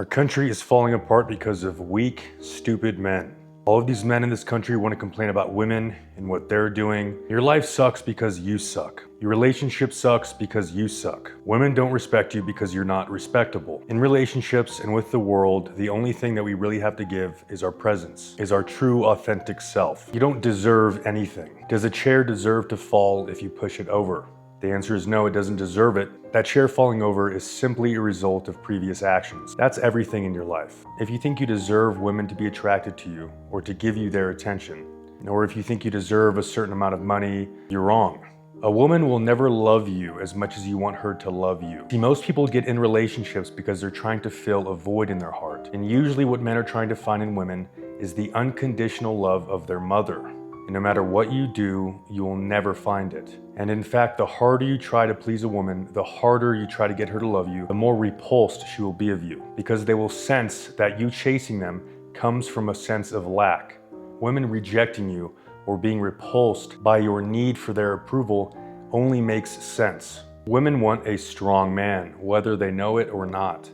Our country is falling apart because of weak, stupid men. All of these men in this country want to complain about women and what they're doing. Your life sucks because you suck. Your relationship sucks because you suck. Women don't respect you because you're not respectable. In relationships and with the world, the only thing that we really have to give is our presence, is our true, authentic self. You don't deserve anything. Does a chair deserve to fall if you push it over? The answer is no, it doesn't deserve it. That chair falling over is simply a result of previous actions. That's everything in your life. If you think you deserve women to be attracted to you or to give you their attention, or if you think you deserve a certain amount of money, you're wrong. A woman will never love you as much as you want her to love you. See, most people get in relationships because they're trying to fill a void in their heart. And usually what men are trying to find in women is the unconditional love of their mother. And no matter what you do, you will never find it. And in fact, the harder you try to please a woman, the harder you try to get her to love you, the more repulsed she will be of you. Because they will sense that you chasing them comes from a sense of lack. Women rejecting you or being repulsed by your need for their approval only makes sense. Women want a strong man, whether they know it or not.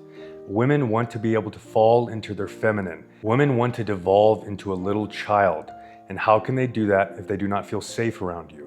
Women want to be able to fall into their feminine. Women want to devolve into a little child. And how can they do that if they do not feel safe around you?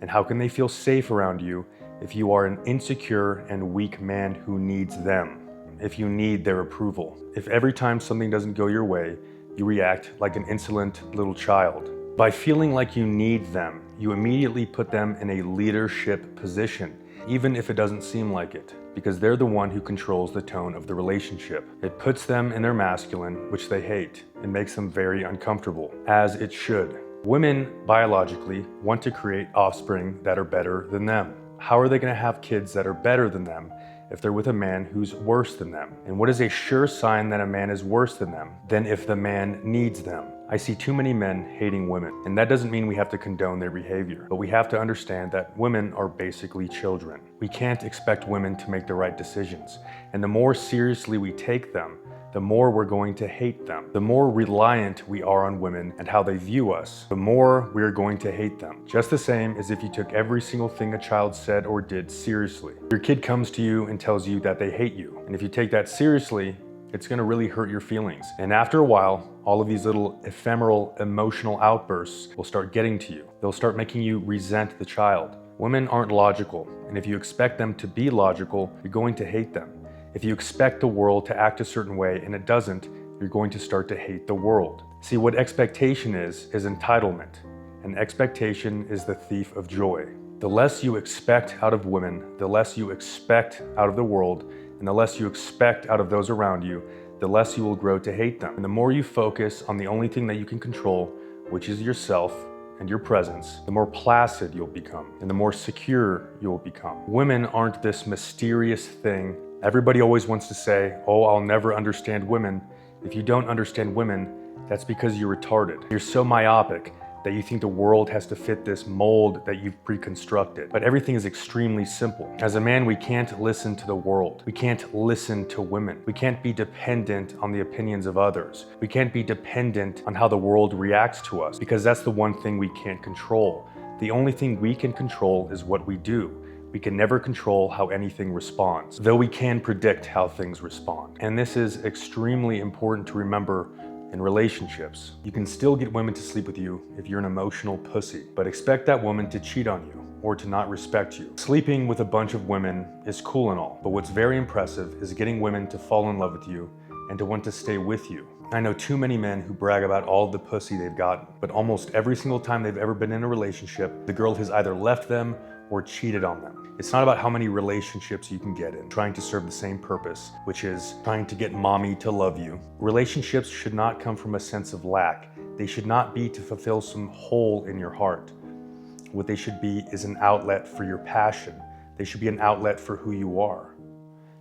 And how can they feel safe around you if you are an insecure and weak man who needs them? If you need their approval? If every time something doesn't go your way, you react like an insolent little child? By feeling like you need them, you immediately put them in a leadership position, even if it doesn't seem like it, because they're the one who controls the tone of the relationship. It puts them in their masculine, which they hate, and makes them very uncomfortable, as it should. Women, biologically, want to create offspring that are better than them. How are they going to have kids that are better than them if they're with a man who's worse than them? And what is a sure sign that a man is worse than them than if the man needs them? I see too many men hating women, and that doesn't mean we have to condone their behavior, but we have to understand that women are basically children. We can't expect women to make the right decisions, and the more seriously we take them, the more we're going to hate them. The more reliant we are on women and how they view us, the more we're going to hate them. Just the same as if you took every single thing a child said or did seriously. Your kid comes to you and tells you that they hate you, and if you take that seriously, it's gonna really hurt your feelings. And after a while, all of these little ephemeral emotional outbursts will start getting to you. They'll start making you resent the child. Women aren't logical, and if you expect them to be logical, you're going to hate them. If you expect the world to act a certain way and it doesn't, you're going to start to hate the world. See, what expectation is entitlement, and expectation is the thief of joy. The less you expect out of women, the less you expect out of the world, and the less you expect out of those around you, the less you will grow to hate them. And the more you focus on the only thing that you can control, which is yourself and your presence, the more placid you'll become, and the more secure you'll become. Women aren't this mysterious thing. Everybody always wants to say, oh, I'll never understand women. If you don't understand women, that's because you're retarded. You're so myopic that you think the world has to fit this mold that you've pre-constructed. But everything is extremely simple. As a man, we can't listen to the world. We can't listen to women. We can't be dependent on the opinions of others. We can't be dependent on how the world reacts to us, because that's the one thing we can't control. The only thing we can control is what we do. We can never control how anything responds, though we can predict how things respond. And this is extremely important to remember in relationships. You can still get women to sleep with you if you're an emotional pussy, but expect that woman to cheat on you or to not respect you. Sleeping with a bunch of women is cool and all, but what's very impressive is getting women to fall in love with you and to want to stay with you. I know too many men who brag about all the pussy they've gotten, but almost every single time they've ever been in a relationship, the girl has either left them or cheated on them. It's not about how many relationships you can get in, trying to serve the same purpose, which is trying to get mommy to love you. Relationships should not come from a sense of lack. They should not be to fulfill some hole in your heart. What they should be is an outlet for your passion. They should be an outlet for who you are.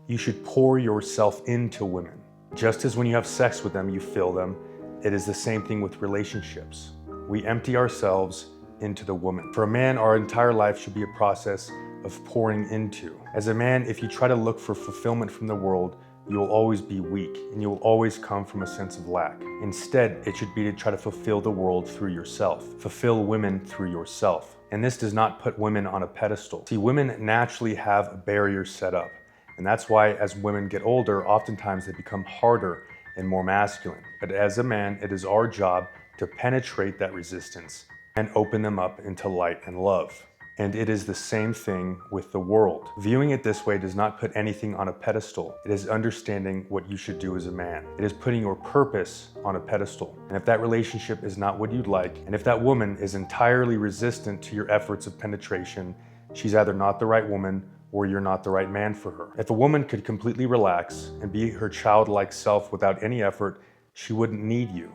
You should pour yourself into women. Just as when you have sex with them, you fill them, it is the same thing with relationships. We empty ourselves into the woman. For a man, our entire life should be a process of pouring into. As a man, if you try to look for fulfillment from the world, you will always be weak and you will always come from a sense of lack. Instead, it should be to try to fulfill the world through yourself. Fulfill women through yourself. And this does not put women on a pedestal. See, women naturally have barriers set up. And that's why as women get older, oftentimes they become harder and more masculine. But as a man, it is our job to penetrate that resistance and open them up into light and love. And it is the same thing with the world. Viewing it this way does not put anything on a pedestal. It is understanding what you should do as a man. It is putting your purpose on a pedestal. And if that relationship is not what you'd like, and if that woman is entirely resistant to your efforts of penetration, she's either not the right woman or you're not the right man for her. If a woman could completely relax and be her childlike self without any effort, she wouldn't need you.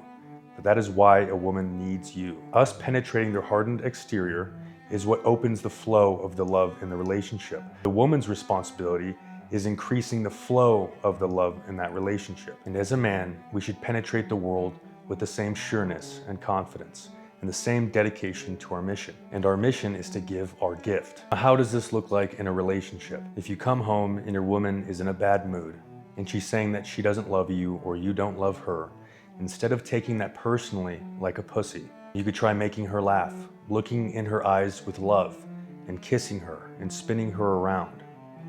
But that is why a woman needs you. Us penetrating their hardened exterior is what opens the flow of the love in the relationship. The woman's responsibility is increasing the flow of the love in that relationship. And as a man, we should penetrate the world with the same sureness and confidence and the same dedication to our mission. And our mission is to give our gift. How does this look like in a relationship? If you come home and your woman is in a bad mood and she's saying that she doesn't love you or you don't love her, instead of taking that personally like a pussy, you could try making her laugh, looking in her eyes with love, and kissing her and spinning her around.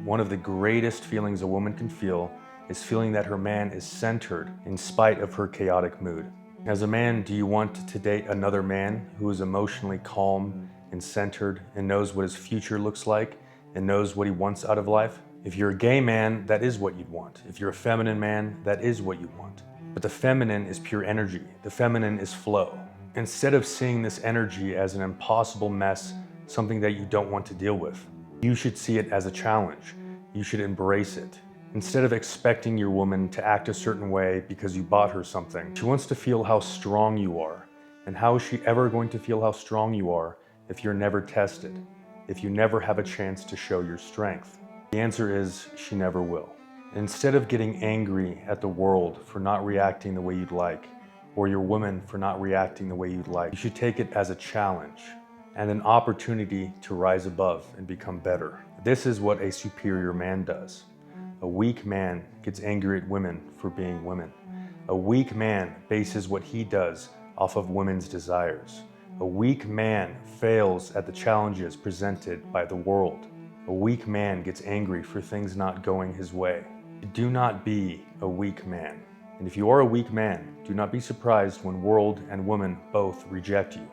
One of the greatest feelings a woman can feel is feeling that her man is centered in spite of her chaotic mood. As a man, do you want to date another man who is emotionally calm and centered and knows what his future looks like and knows what he wants out of life? If you're a gay man, that is what you'd want. If you're a feminine man, that is what you want. But the feminine is pure energy. The feminine is flow. Instead of seeing this energy as an impossible mess, something that you don't want to deal with, you should see it as a challenge. You should embrace it. Instead of expecting your woman to act a certain way because you bought her something, she wants to feel how strong you are. And how is she ever going to feel how strong you are if you're never tested, if you never have a chance to show your strength? The answer is she never will. Instead of getting angry at the world for not reacting the way you'd like, or your woman for not reacting the way you'd like, you should take it as a challenge and an opportunity to rise above and become better. This is what a superior man does. A weak man gets angry at women for being women. A weak man bases what he does off of women's desires. A weak man fails at the challenges presented by the world. A weak man gets angry for things not going his way. Do not be a weak man. And if you are a weak man, do not be surprised when world and woman both reject you.